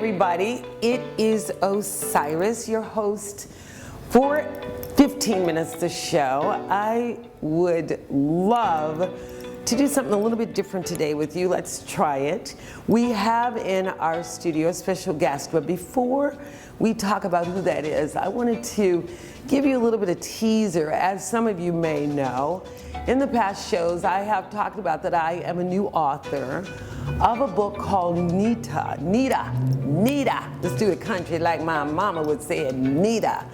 everybody, it is Osiris, your host for 15 minutes to show. I would love to do something a little bit different today with you. Let's try it. We have in our studio a special guest, but before we talk about who that is, I wanted to give you a little bit of teaser. As some of you may know, in the past shows, I have talked about that I am a new author of a book called Nita. Let's do it country like my mama would say it, Nita.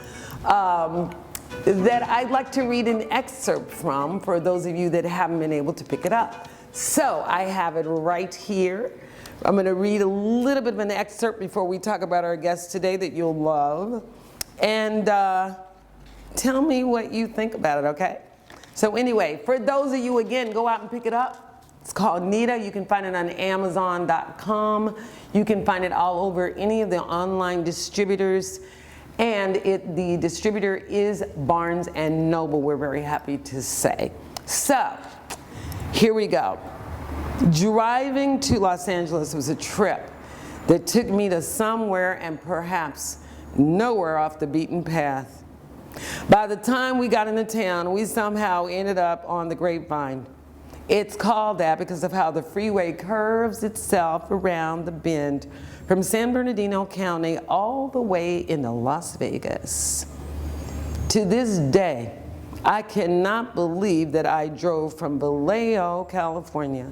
That I'd like to read an excerpt from for those of you that haven't been able to pick it up. So I have it right here. I'm going to read a little bit of an excerpt before we talk about our guest today that you'll love. And tell me what you think about it, okay? So anyway, for those of you, again, go out and pick it up. It's called Nita. You can find it on Amazon.com. You can find it all over any of the online distributors. And the distributor is Barnes & Noble, we're very happy to say. So, here we go. Driving to Los Angeles was a trip that took me to somewhere and perhaps nowhere off the beaten path. By the time we got into town, we somehow ended up on the Grapevine. It's called that because of how the freeway curves itself around the bend from San Bernardino County all the way into Las Vegas. To this day, I cannot believe that I drove from Vallejo, California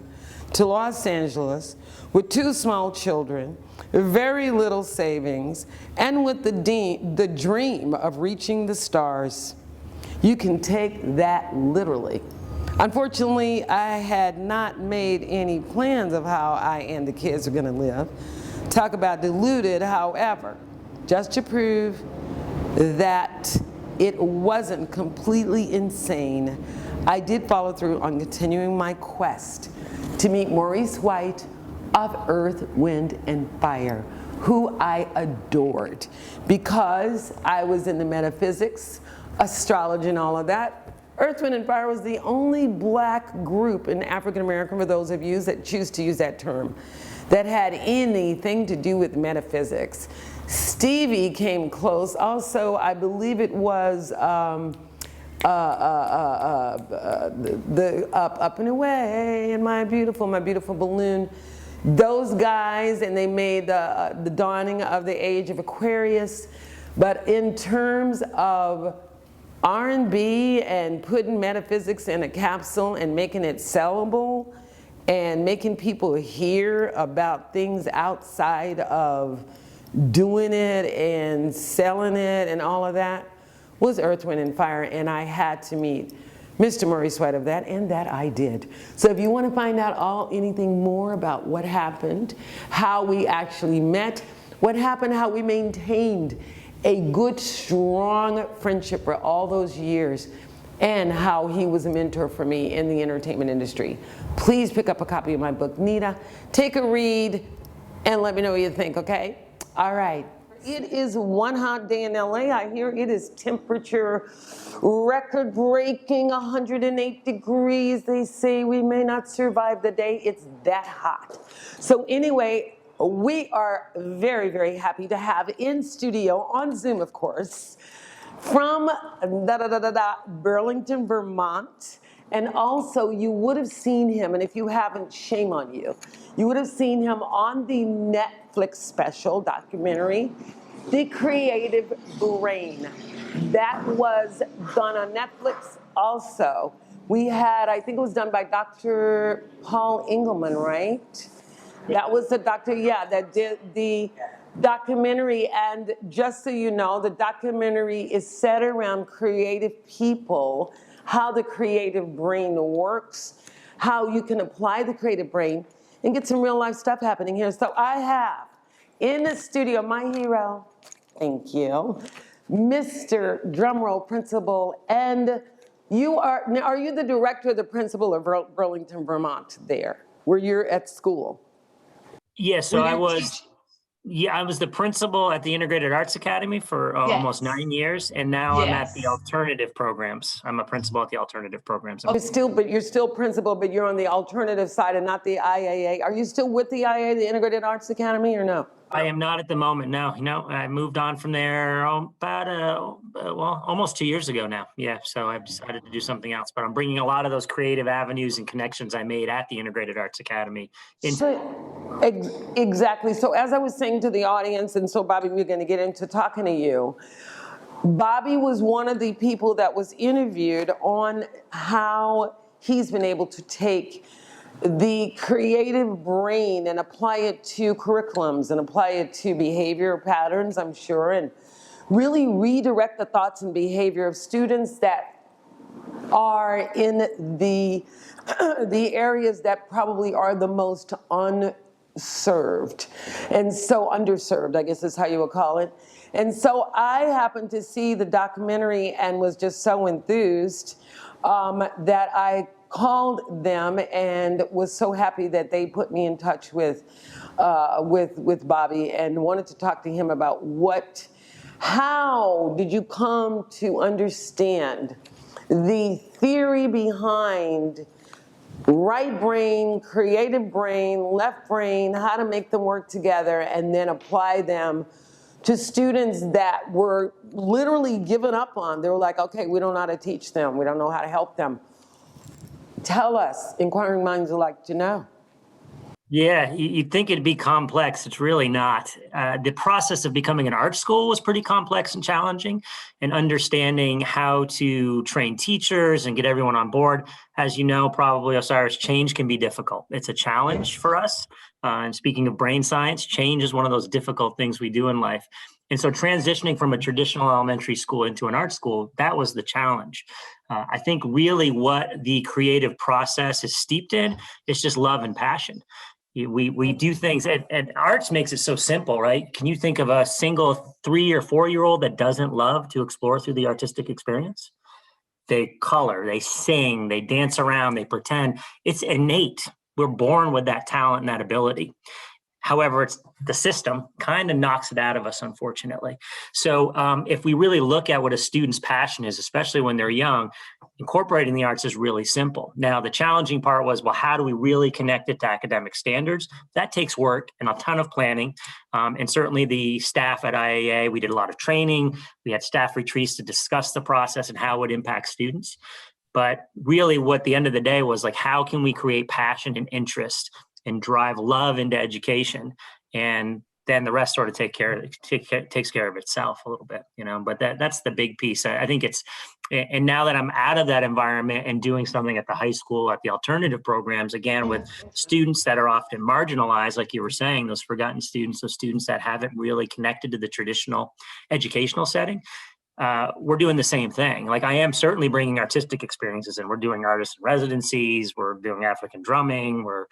to Los Angeles with two small children, very little savings, and with the dream of reaching the stars. You can take that literally. Unfortunately, I had not made any plans of how I and the kids are gonna live. Talk about deluded, however, just to prove that it wasn't completely insane, I did follow through on continuing my quest to meet Maurice White of Earth, Wind, and Fire, who I adored because I was into metaphysics, astrology, and all of that. Earth, Wind, and Fire was the only black group in African American, for those of you that choose to use that term, that had anything to do with metaphysics. Stevie came close. Also, I believe it was the Up and Away and my beautiful balloon. Those guys, and they made the dawning of the age of Aquarius. But in terms of R&B and putting metaphysics in a capsule and making it sellable and making people hear about things outside of doing it and selling it and all of that, was Earth, Wind, and Fire. And I had to meet Mr. Maurice White of that, and that I did. So if you want to find out anything more about what happened, how we actually met, what happened, how we maintained a good, strong friendship for all those years, and how he was a mentor for me in the entertainment industry, please pick up a copy of my book, Nita. Take a read and let me know what you think, okay? All right. It is one hot day in LA. I hear it is temperature record-breaking 108 degrees. They say we may not survive the day. It's that hot. So anyway, we are very, very happy to have in studio, on Zoom of course, from Burlington, Vermont. And also you would have seen him, and if you haven't, shame on you. You would have seen him on the Netflix special documentary, The Creative Brain. That was done on Netflix also. We had, I think it was done by Dr. Paul Eagleman, right? That was the doctor, yeah, that did the documentary. And just so you know, the documentary is set around creative people, how the creative brain works, how you can apply the creative brain and get some real life stuff happening here. So I have in the studio my hero, thank you, Mr. Drumroll Principal, and are you the director or the principal of Burlington, Vermont there, where you're at school? Yeah, so I was the principal at the Integrated Arts Academy for almost 9 years, and now I'm at the alternative programs. I'm a principal at the alternative programs. Oh, but you're still principal, but you're on the alternative side and not the IAA. Are you still with the IAA, the Integrated Arts Academy, or no? I am not at the moment. No, I moved on from there almost 2 years ago now. Yeah, so I've decided to do something else. But I'm bringing a lot of those creative avenues and connections I made at the Integrated Arts Academy into. Exactly. So as I was saying to the audience, and so Bobby, we're going to get into talking to you. Bobby was one of the people that was interviewed on how he's been able to take the creative brain and apply it to curriculums and apply it to behavior patterns, I'm sure, and really redirect the thoughts and behavior of students that are in the areas that probably are the most unserved. And so underserved, I guess is how you would call it. And so I happened to see the documentary and was just so enthused that I called them and was so happy that they put me in touch with Bobby and wanted to talk to him about how did you come to understand the theory behind right brain, creative brain, left brain, how to make them work together and then apply them to students that were literally given up on. They were like, okay, we don't know how to teach them. We don't know how to help them. Tell us, inquiring minds would like to know. Yeah, you'd think it'd be complex. It's really not. The process of becoming an art school was pretty complex and challenging, and understanding how to train teachers and get everyone on board. As you know, probably, Osiris, change can be difficult. It's a challenge for us. And speaking of brain science, change is one of those difficult things we do in life. And so transitioning from a traditional elementary school into an art school, that was the challenge. I think really what the creative process is steeped in is just love and passion. We do things, and arts makes it so simple, right? Can you think of a single 3 or 4 year old that doesn't love to explore through the artistic experience? They color, they sing, they dance around, they pretend. It's innate. We're born with that talent and that ability. However, it's the system kind of knocks it out of us, unfortunately. So if we really look at what a student's passion is, especially when they're young, incorporating the arts is really simple. Now, the challenging part was, well, how do we really connect it to academic standards? That takes work and a ton of planning. And certainly the staff at IAA, we did a lot of training. We had staff retreats to discuss the process and how it would impact students. But really what the end of the day was like, how can we create passion and interest and drive love into education, and then the rest sort of takes care of itself a little bit, But that's the big piece. I think it's, and now that I'm out of that environment and doing something at the high school, at the alternative programs, again with students that are often marginalized, like you were saying, those forgotten students, those students that haven't really connected to the traditional educational setting. We're doing the same thing. Like I am certainly bringing artistic experiences in. We're doing artist residencies. We're doing African drumming. We're,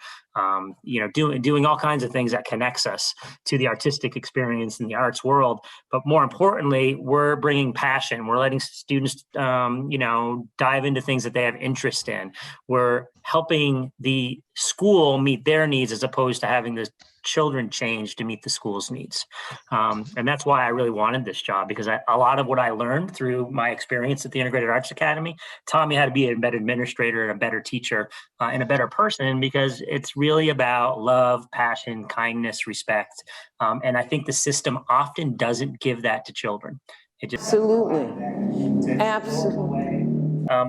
doing all kinds of things that connects us to the artistic experience in the arts world. But more importantly, we're bringing passion. We're letting students, dive into things that they have interest in. We're helping the school meet their needs as opposed to having the children change to meet the school's needs. And that's why I really wanted this job, because a lot of what I learned through my experience at the Integrated Arts Academy taught me how to be a better administrator and a better teacher and a better person, because it's really about love, passion, kindness, respect. And I think the system often doesn't give that to children. Absolutely.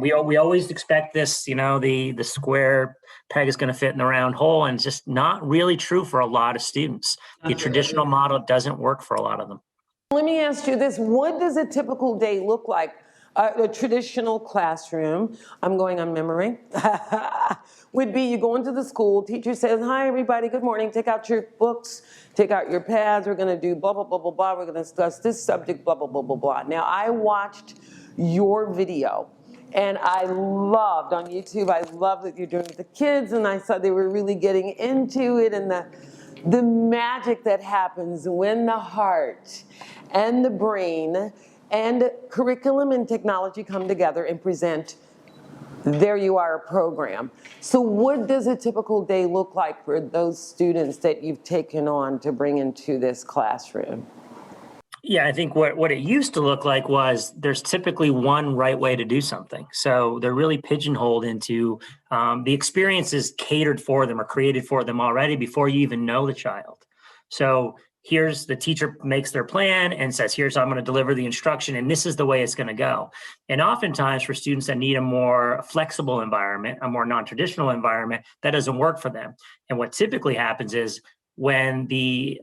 We always expect this, the square peg is going to fit in the round hole, and it's just not really true for a lot of students. The traditional model doesn't work for a lot of them. Let me ask you this. What does a typical day look like? A traditional classroom, I'm going on memory, would be you go into the school, teacher says, hi everybody, good morning, take out your books, take out your pads, we're gonna do blah, blah, blah, blah, blah, we're gonna discuss this subject, blah, blah, blah, blah, blah. Now I watched your video and I loved on YouTube, I loved what you're doing with the kids, and I saw they were really getting into it, and the magic that happens when the heart and the brain and curriculum and technology come together and present, there you are, a program. So what does a typical day look like for those students that you've taken on to bring into this classroom? Yeah, I think what it used to look like was there's typically one right way to do something. So they're really pigeonholed into the experiences catered for them or created for them already before you even know the child. So here's the teacher makes their plan and says, here's how I'm going to deliver the instruction, and this is the way it's going to go. And oftentimes for students that need a more flexible environment, a more non-traditional environment, that doesn't work for them. And what typically happens is when the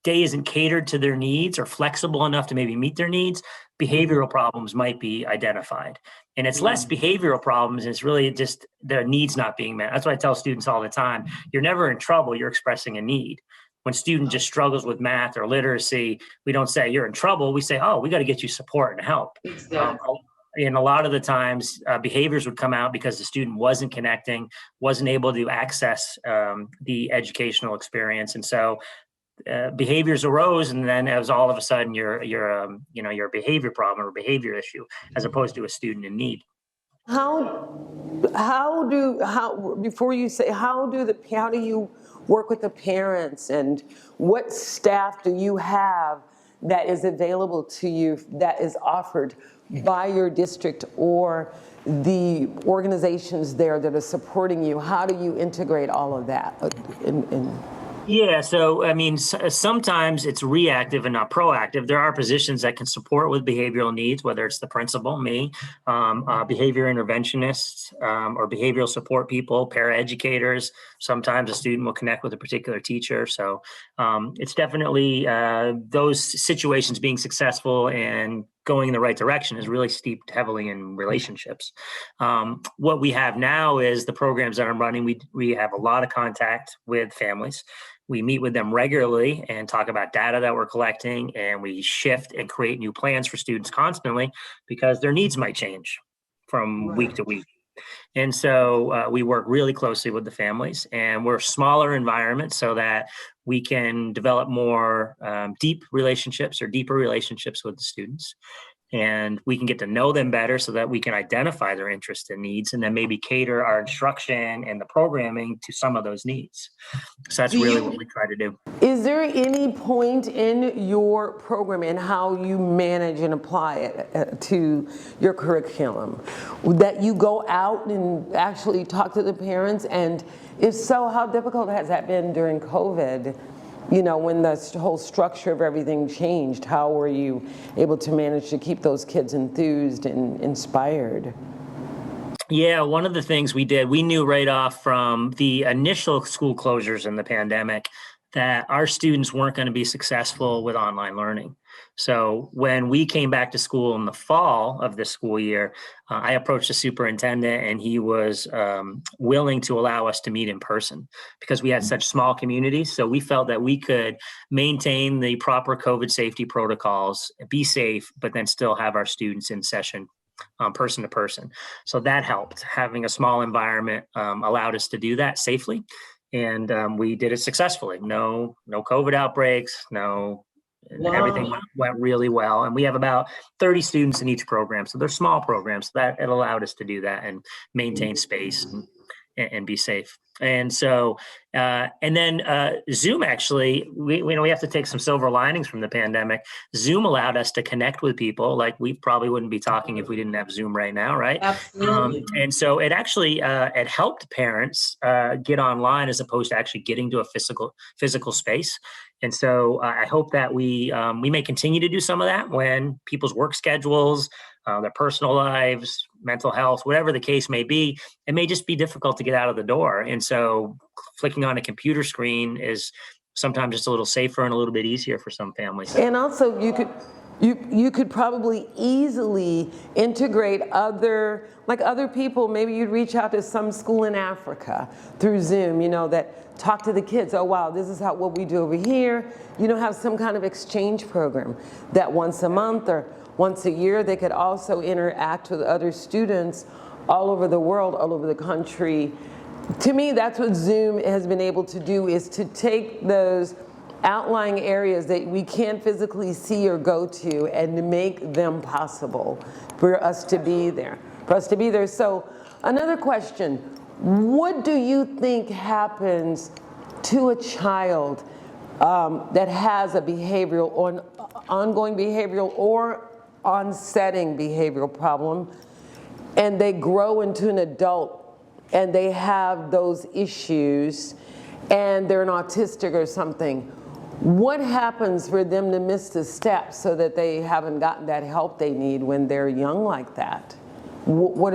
day isn't catered to their needs or flexible enough to maybe meet their needs, behavioral problems might be identified. And it's less behavioral problems, it's really just their needs not being met. That's what I tell students all the time. You're never in trouble, you're expressing a need. When a student just struggles with math or literacy, we don't say you're in trouble. We say, oh, we got to get you support and help. Exactly. And a lot of the times behaviors would come out because the student wasn't connecting, wasn't able to access the educational experience. And so behaviors arose, and then it was all of a sudden your behavior problem or behavior issue, as opposed to a student in need. Before you say, how do you work with the parents, and what staff do you have that is available to you, that is offered by your district or the organizations there that are supporting you? How do you integrate all of that Yeah, so I mean, sometimes it's reactive and not proactive. There are positions that can support with behavioral needs, whether it's the principal, me, behavior interventionists, or behavioral support people, paraeducators. Sometimes a student will connect with a particular teacher. So it's definitely those situations being successful and going in the right direction is really steeped heavily in relationships. What we have now is the programs that I'm running. We have a lot of contact with families. We meet with them regularly and talk about data that we're collecting, and we shift and create new plans for students constantly because their needs might change from week to week. And so we work really closely with the families, and we're a smaller environment so that we can develop more deeper relationships with the students. And we can get to know them better so that we can identify their interests and needs, and then maybe cater our instruction and the programming to some of those needs. So that's really what we try to do. Is there any point in your program and how you manage and apply it to your curriculum that you go out and actually talk to the parents? And if so, how difficult has that been during COVID? You know, when the whole structure of everything changed, how were you able to manage to keep those kids enthused and inspired? Yeah, one of the things we did, we knew right off from the initial school closures in the pandemic that our students weren't going to be successful with online learning. So when we came back to school in the fall of this school year, I approached the superintendent, and he was willing to allow us to meet in person because we had such small communities. So we felt that we could maintain the proper COVID safety protocols, be safe, but then still have our students in session person to person. So that helped. Having a small environment allowed us to do that safely. And we did it successfully. No COVID outbreaks, everything went really well. And we have about 30 students in each program. So they're small programs. So that it allowed us to do that and maintain space and be safe. And so, and then Zoom actually, we have to take some silver linings from the pandemic. Zoom allowed us to connect with people like we probably wouldn't be talking if we didn't have Zoom right now, right? Absolutely. And so it actually, it helped parents get online as opposed to actually getting to a physical space. And so I hope that we may continue to do some of that when people's work schedules, their personal lives, mental health, whatever the case may be, it may just be difficult to get out of the door. And so flicking on a computer screen is sometimes just a little safer and a little bit easier for some families. And also you could probably easily integrate other people. Maybe you'd reach out to some school in Africa through Zoom, that talk to the kids. Oh, wow, this is what we do over here. Have some kind of exchange program that once a month or once a year, they could also interact with other students all over the world, all over the country. To me, that's what Zoom has been able to do, is to take those outlying areas that we can't physically see or go to and to make them possible for us to be there. So another question, what do you think happens to a child that has a behavioral or an ongoing behavioral or onsetting behavioral problem, and they grow into an adult and they have those issues and they're an autistic or something? What happens for them to miss the steps so that they haven't gotten that help they need when they're young like that? What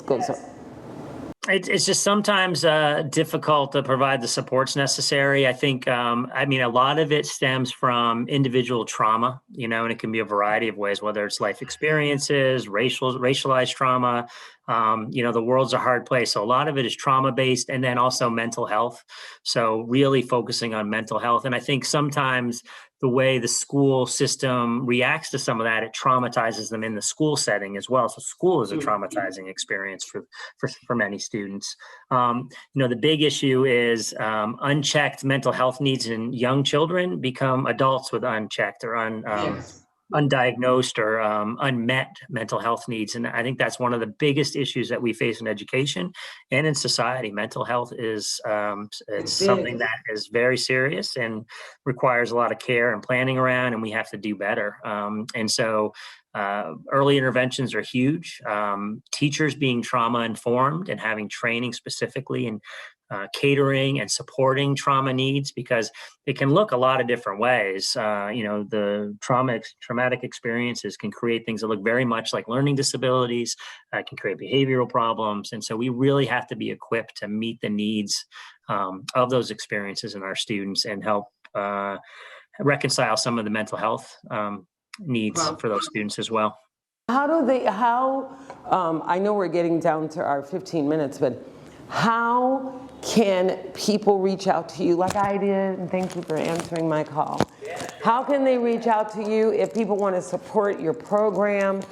goes on? It's just sometimes difficult to provide the supports necessary. I think, I mean, a lot of it stems from individual trauma, you know, and it can be a variety of ways, whether it's life experiences, racialized trauma. You know, the world's a hard place. So a lot of it is trauma based, and then also mental health. So really focusing on mental health. And I think sometimes the way the school system reacts to some of that, it traumatizes them in the school setting as well. So school is a traumatizing experience for many students. You know, the big issue is unchecked mental health needs in young children become adults with unchecked or undiagnosed or unmet mental health needs. And I think that's one of the biggest issues that we face in education and in society. Mental health is it's something that is very serious and requires a lot of care and planning around, and we have to do better. And so early interventions are huge. Teachers being trauma informed and having training specifically in catering and supporting trauma needs, because it can look a lot of different ways. You know, the traumatic experiences can create things that look very much like learning disabilities, can create behavioral problems. And so we really have to be equipped to meet the needs of those experiences in our students and help reconcile some of the mental health needs for those students as well. I know we're getting down to our 15 minutes, but how can people reach out to you like I did? And thank you for answering my call. How can they reach out to you if people want to support your program?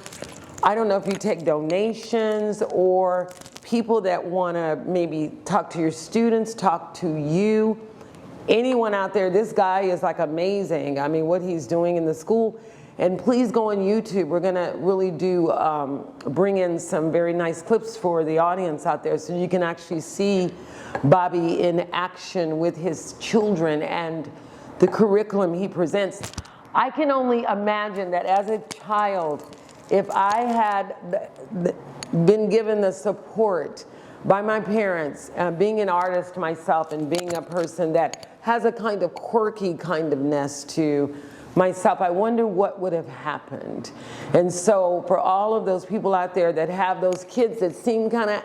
I don't know if you take donations or people that want to maybe talk to your students, talk to you. Anyone out there, this guy is like amazing. I mean, what he's doing in the school. And please go on YouTube. We're gonna really bring in some very nice clips for the audience out there so you can actually see Bobby in action with his children and the curriculum he presents. I can only imagine that as a child, if I had been given the support by my parents, being an artist myself and being a person that has a kind of quirky kind of ness to myself, I wonder what would have happened. And so for all of those people out there that have those kids that seem kind of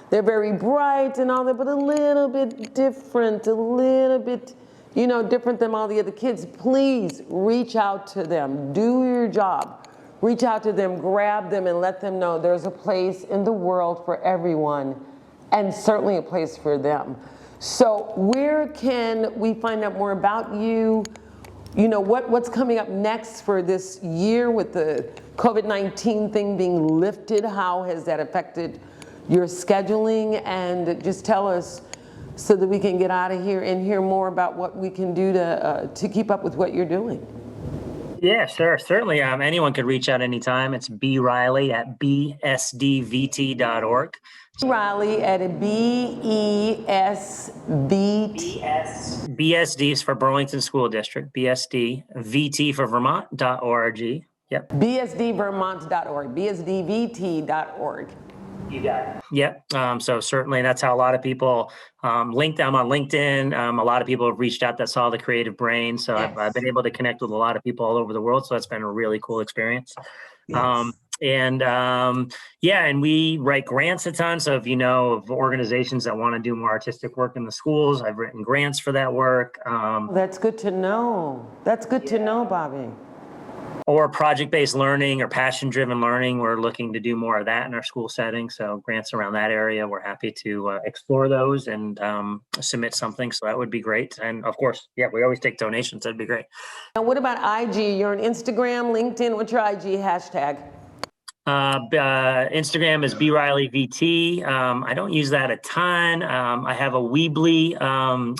they're very bright and all that, but a little bit different, a little bit, you know, different than all the other kids, please reach out to them. Do your job. Reach out to them, grab them, and let them know there's a place in the world for everyone, and certainly a place for them. So where can we find out more about you? You know, what's coming up next for this year with the COVID-19 thing being lifted? How has that affected your scheduling? And just tell us so that we can get out of here and hear more about what we can do to keep up with what you're doing. Yeah, sure. Certainly. Anyone could reach out anytime. It's B. Riley at bsdvt.org. Riley at BESBT. BSD is for Burlington School District. BSD. VT for Vermont.org. Yep. BSDVermont.org. BSDVT.org. You got it. Yep. So certainly that's how a lot of people linked. I'm on LinkedIn. A lot of people have reached out that saw the creative brain. So yes. I've been able to connect with a lot of people all over the world. So that's been a really cool experience. Yes. And we write grants a ton. So if you know of organizations that want to do more artistic work in the schools, I've written grants for that work. That's good to know. That's good to know, Bobby. Or project-based learning or passion-driven learning. We're looking to do more of that in our school setting. So grants around that area, we're happy to explore those and submit something. So that would be great. And of course, yeah, we always take donations. That'd be great. Now, what about IG? You're on Instagram, LinkedIn. What's your IG hashtag? Instagram is BRileyVT. I don't use that a ton. I have a Weebly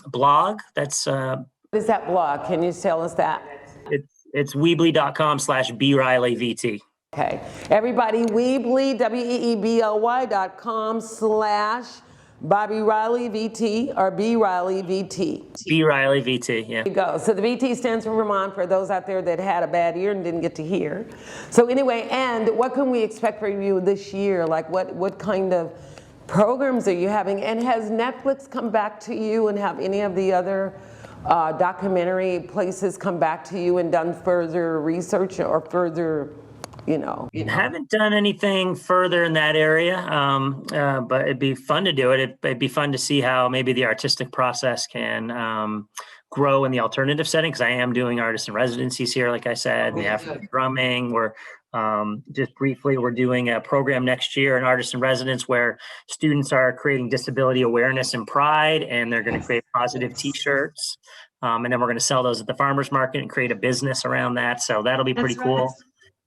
blog. That's what is that blog? Can you tell us that? It's weebly.com/BRileyVT. Okay. Everybody, Weebly, weebly.com/Bobby Riley VT or B Riley VT. B Riley VT, yeah. There you go. So the VT stands for Vermont for those out there that had a bad ear and didn't get to hear. So anyway, and what can we expect from you this year? Like what kind of programs are you having? And has Netflix come back to you and have any of the other documentary places come back to you and done further research or further, Haven't done anything further in that area, but it'd be fun to do it. It'd be fun to see how maybe the artistic process can grow in the alternative setting, because I am doing artist in residencies here, like I said, the African drumming. We're just briefly, we're doing a program next year, an artist in residence, where students are creating disability awareness and pride, and they're going to create positive T-shirts. And then we're going to sell those at the farmers market and create a business around that. So that'll be pretty cool.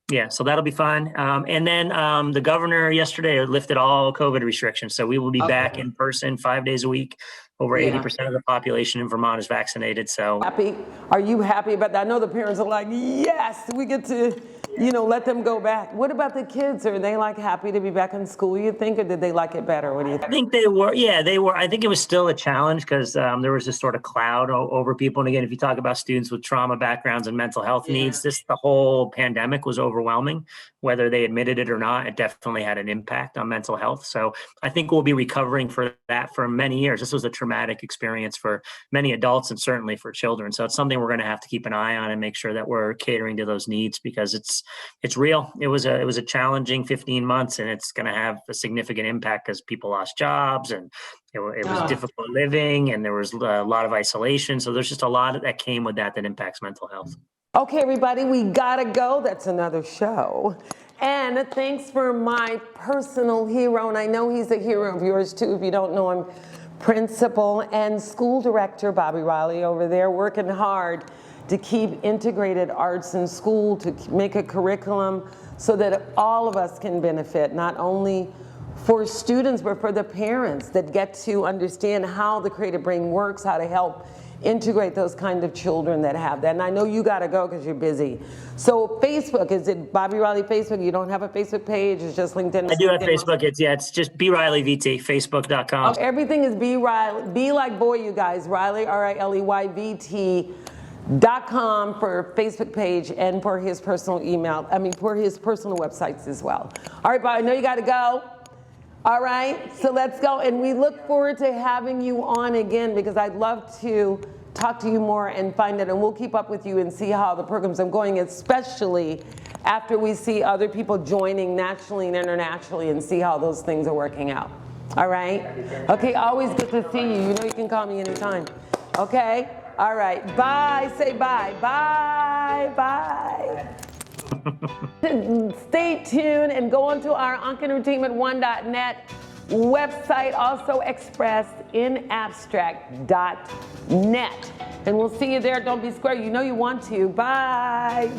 Yeah, so that'll be fun. And then the governor yesterday lifted all COVID restrictions. So we will be back in person 5 days a week. Over 80% of the population in Vermont is vaccinated. So happy? Are you happy about that? I know the parents are like, yes, we get to, let them go back. What about the kids? Are they like happy to be back in school, you think, or did they like it better? What do you think? I think they were. Yeah, they were. I think it was still a challenge because there was this sort of cloud over people. And again, if you talk about students with trauma backgrounds and mental health needs, the whole pandemic was overwhelming. Whether they admitted it or not, it definitely had an impact on mental health. So I think we'll be recovering for that for many years. This was a traumatic experience for many adults and certainly for children. So it's something we're going to have to keep an eye on and make sure that we're catering to those needs, because it's real. It was a challenging 15 months, and it's going to have a significant impact because people lost jobs, and it was difficult living, and there was a lot of isolation. So there's just a lot that came with that impacts mental health. Okay, everybody, we gotta go. That's another show. And thanks for my personal hero, and I know he's a hero of yours too if you don't know him, Principal and School Director Bobby Riley over there, working hard to keep integrated arts in school, to make a curriculum so that all of us can benefit, not only for students, but for the parents that get to understand how the creative brain works, how to help integrate those kind of children that have that. And I know you gotta go because you're busy. So Facebook, is it Bobby Riley Facebook? You don't have a Facebook page, it's just LinkedIn? I do have Facebook. It's just B Riley VT, facebook.com. Oh, everything is B Riley, B like boy, you guys, Riley, RILEYVT.com for Facebook page and for his personal email, for his personal websites as well. All right, Bobby, I know you gotta go. All right, so let's go. And we look forward to having you on again, because I'd love to talk to you more and find out, and we'll keep up with you and see how the programs are going, especially after we see other people joining nationally and internationally and see how those things are working out. All right? Okay, always good to see you. You know you can call me anytime. Okay? All right, bye. Say bye. Bye, bye. Stay tuned and go onto our UnkenEntertainment1.net website, also expressed in abstract.net. And we'll see you there. Don't be square. You know you want to. Bye.